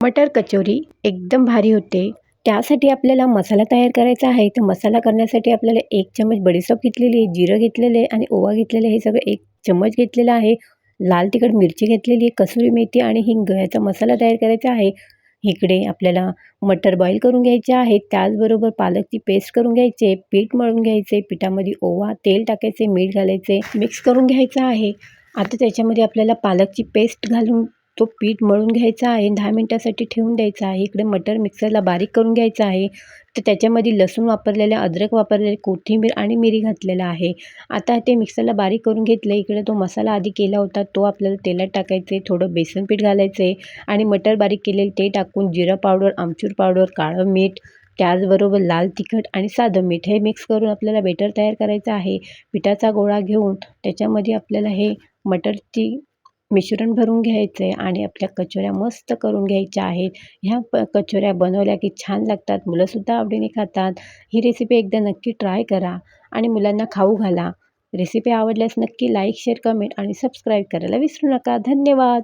मटर कचोरी एकदम भारी होते. त्यासाठी आपल्याला मसाला तयार करायचा आहे. तर मसाला करण्यासाठी आपल्याला 1 चम्मच बडीशेप घेतलेली आहे, जिरं घेतलेलं आहे आणि ओवा घेतलेला आहे. हे सगळं 1 चम्मच घेतलेलं आहे. लाल तिखट मिरची घेतलेली आहे, कसुरी मेथी आणि हिंग याचा मसाला तयार करायचा आहे. इकडे आपल्याला मटर बॉईल करून घ्यायचे आहे. त्याचबरोबर पालकची पेस्ट करून घ्यायची, पीठ मळून घ्यायचे, पिठामध्ये ओवा, तेल टाकायचे, मीठ घालायचे, मिक्स करून घ्यायचं आहे. आता त्याच्यामध्ये आपल्याला पालकची पेस्ट घालून तो पीठ मळून घ्यायचा आहे. 10 मिनिटासाठी ठेवून द्यायचा आहे. इकडे मटर मिक्सरला बारीक करून घ्यायचं आहे. तर त्याच्यामध्ये लसूण वापरलेले, अद्रक वापरलेले, कोथिंबीर आणि मिरी घातलेलं आहे. आता ते मिक्सरला बारीक करून घेतलं. इकडे तो मसाला आधी केला होता तो आपल्याला तेलात टाकायचे, थोडं बेसन पीठ घालायचे आणि मटर बारीक केलेले ते टाकून जिरा पावडर, आमचूर पावडर, काळं मीठ, त्याचबरोबर लाल तिखट आणि साधं मीठ हे मिक्स करून आपल्याला बेटर तयार करायचं आहे. पिठाचा गोळा घेऊन त्याच्यामध्ये आपल्याला हे मटरची मिश्रण भरून घ्यायचं आहे आणि आपल्या कचोऱ्या मस्त करून घ्यायच्या आहेत. ह्या कचोऱ्या बनवल्या की छान लागतात. मुलंसुद्धा आवडीने खातात. ही रेसिपी एकदा नक्की ट्राय करा आणि मुलांना खाऊ घाला. रेसिपी आवडल्यास नक्की लाईक, शेअर, कमेंट आणि सबस्क्राईब करायला विसरू नका. धन्यवाद.